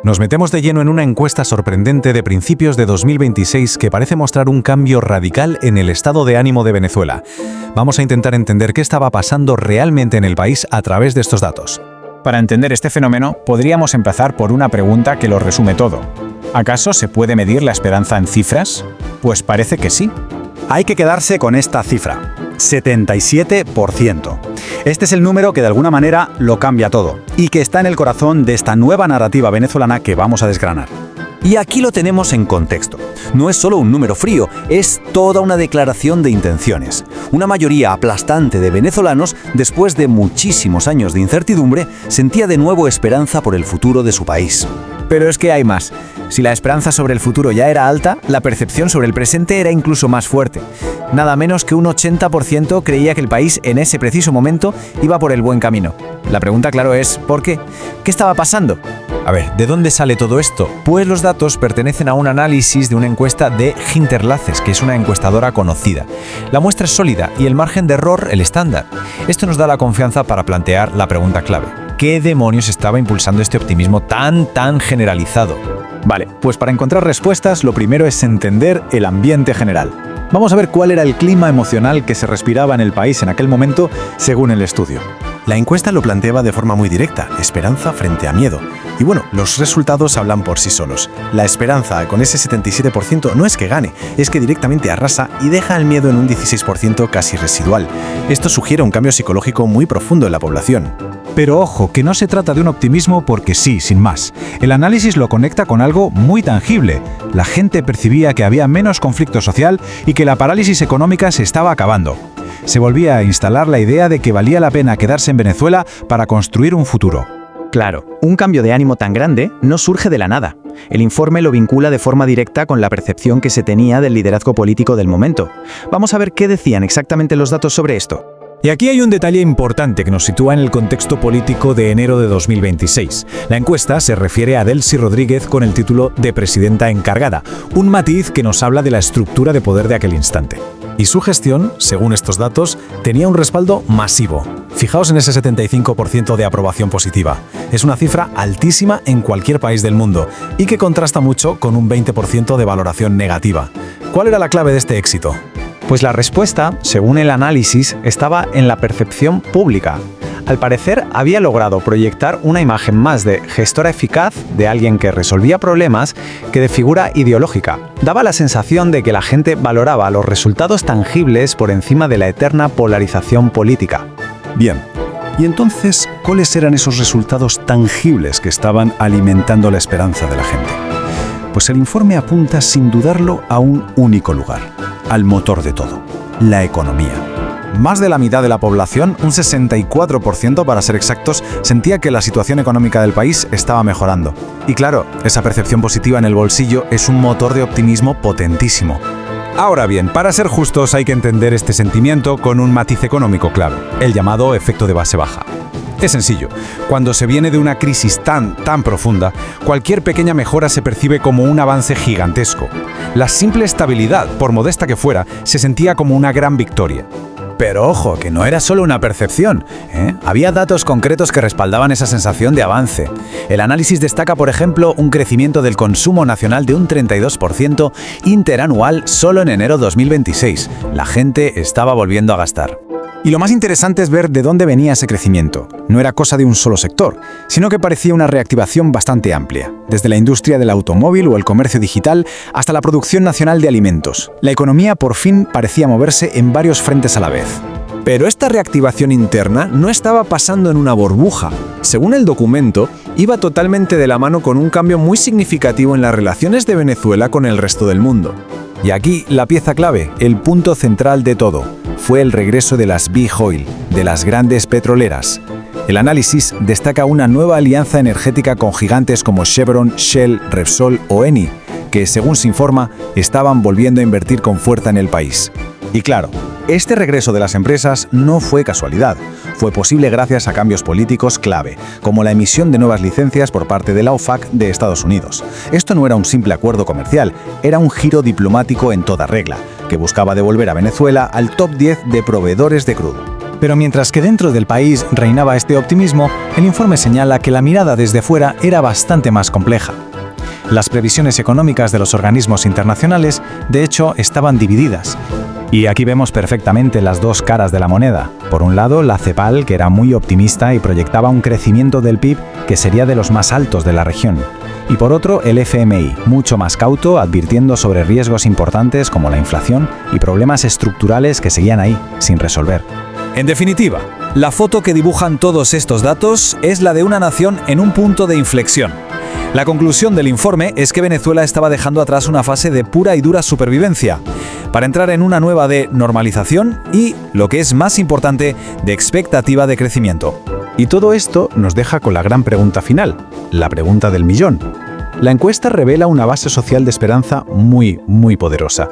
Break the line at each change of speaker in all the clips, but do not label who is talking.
Nos metemos de lleno en una encuesta sorprendente de principios de 2026 que parece mostrar un cambio radical en el estado de ánimo de Venezuela. Vamos a intentar entender qué estaba pasando realmente en el país a través de estos datos.
Para entender este fenómeno, podríamos empezar por una pregunta que lo resume todo. ¿Acaso se puede medir la esperanza en cifras? Pues parece que sí.
Hay que quedarse con esta cifra, 77%. Este es el número que de alguna manera lo cambia todo y que está en el corazón de esta nueva narrativa venezolana que vamos a desgranar.
Y aquí lo tenemos en contexto. No es solo un número frío, es toda una declaración de intenciones. Una mayoría aplastante de venezolanos, después de muchísimos años de incertidumbre, sentía de nuevo esperanza por el futuro de su país.
Pero es que hay más. Si la esperanza sobre el futuro ya era alta, la percepción sobre el presente era incluso más fuerte. Nada menos que un 80% creía que el país en ese preciso momento iba por el buen camino. La pregunta, claro, es ¿por qué? ¿Qué estaba pasando?
A ver, ¿de dónde sale todo esto? Pues los datos pertenecen a un análisis de una encuesta de Hinterlaces, que es una encuestadora conocida. La muestra es sólida y el margen de error el estándar. Esto nos da la confianza para plantear la pregunta clave. ¿Qué demonios estaba impulsando este optimismo tan generalizado?
Vale, pues para encontrar respuestas, lo primero es entender el ambiente general. Vamos a ver cuál era el clima emocional que se respiraba en el país en aquel momento, según el estudio.
La encuesta lo planteaba de forma muy directa, esperanza frente a miedo. Y bueno, los resultados hablan por sí solos. La esperanza, con ese 77%, no es que gane, es que directamente arrasa y deja el miedo en un 16% casi residual. Esto sugiere un cambio psicológico muy profundo en la población.
Pero ojo, que no se trata de un optimismo porque sí, sin más. El análisis lo conecta con algo muy tangible. La gente percibía que había menos conflicto social y que la parálisis económica se estaba acabando. Se volvía a instalar la idea de que valía la pena quedarse en Venezuela para construir un futuro.
Claro, un cambio de ánimo tan grande no surge de la nada. El informe lo vincula de forma directa con la percepción que se tenía del liderazgo político del momento. Vamos a ver qué decían exactamente los datos sobre esto.
Y aquí hay un detalle importante que nos sitúa en el contexto político de enero de 2026. La encuesta se refiere a Delcy Rodríguez con el título de presidenta encargada, un matiz que nos habla de la estructura de poder de aquel instante. Y su gestión, según estos datos, tenía un respaldo masivo. Fijaos en ese 75% de aprobación positiva. Es una cifra altísima en cualquier país del mundo y que contrasta mucho con un 20% de valoración negativa. ¿Cuál era la clave de este éxito?
Pues la respuesta, según el análisis, estaba en la percepción pública. Al parecer, había logrado proyectar una imagen más de gestora eficaz, de alguien que resolvía problemas, que de figura ideológica. Daba la sensación de que la gente valoraba los resultados tangibles por encima de la eterna polarización política.
Bien, y entonces, ¿cuáles eran esos resultados tangibles que estaban alimentando la esperanza de la gente? Pues el informe apunta sin dudarlo a un único lugar, al motor de todo, la economía.
Más de la mitad de la población, un 64% para ser exactos, sentía que la situación económica del país estaba mejorando. Y claro, esa percepción positiva en el bolsillo es un motor de optimismo potentísimo. Ahora bien, para ser justos hay que entender este sentimiento con un matiz económico clave, el llamado efecto de base baja. Es sencillo, cuando se viene de una crisis tan profunda, cualquier pequeña mejora se percibe como un avance gigantesco. La simple estabilidad, por modesta que fuera, se sentía como una gran victoria.
Pero ojo, que no era solo una percepción, ¿eh? Había datos concretos que respaldaban esa sensación de avance. El análisis destaca, por ejemplo, un crecimiento del consumo nacional de un 32% interanual solo en enero 2026. La gente estaba volviendo a gastar.
Y lo más interesante es ver de dónde venía ese crecimiento. No era cosa de un solo sector, sino que parecía una reactivación bastante amplia, desde la industria del automóvil o el comercio digital hasta la producción nacional de alimentos. La economía por fin parecía moverse en varios frentes a la vez.
Pero esta reactivación interna no estaba pasando en una burbuja. Según el documento, iba totalmente de la mano con un cambio muy significativo en las relaciones de Venezuela con el resto del mundo.
Y aquí la pieza clave, el punto central de todo, fue el regreso de las Big Oil, de las grandes petroleras. El análisis destaca una nueva alianza energética con gigantes como Chevron, Shell, Repsol o Eni, que, según se informa, estaban volviendo a invertir con fuerza en el país. Y claro, este regreso de las empresas no fue casualidad. Fue posible gracias a cambios políticos clave, como la emisión de nuevas licencias por parte de la OFAC de Estados Unidos. Esto no era un simple acuerdo comercial, era un giro diplomático en toda regla, que buscaba devolver a Venezuela al top 10 de proveedores de crudo.
Pero mientras que dentro del país reinaba este optimismo, el informe señala que la mirada desde fuera era bastante más compleja. Las previsiones económicas de los organismos internacionales, de hecho, estaban divididas. Y aquí vemos perfectamente las dos caras de la moneda. Por un lado, la CEPAL, que era muy optimista y proyectaba un crecimiento del PIB que sería de los más altos de la región. Y por otro, el FMI, mucho más cauto, advirtiendo sobre riesgos importantes como la inflación y problemas estructurales que seguían ahí, sin resolver.
En definitiva, la foto que dibujan todos estos datos es la de una nación en un punto de inflexión. La conclusión del informe es que Venezuela estaba dejando atrás una fase de pura y dura supervivencia, para entrar en una nueva de normalización y, lo que es más importante, de expectativa de crecimiento.
Y todo esto nos deja con la gran pregunta final, la pregunta del millón. La encuesta revela una base social de esperanza muy poderosa.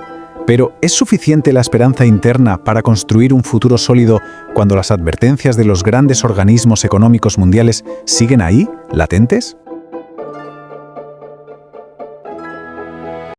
Pero, ¿es suficiente la esperanza interna para construir un futuro sólido cuando las advertencias de los grandes organismos económicos mundiales siguen ahí, latentes?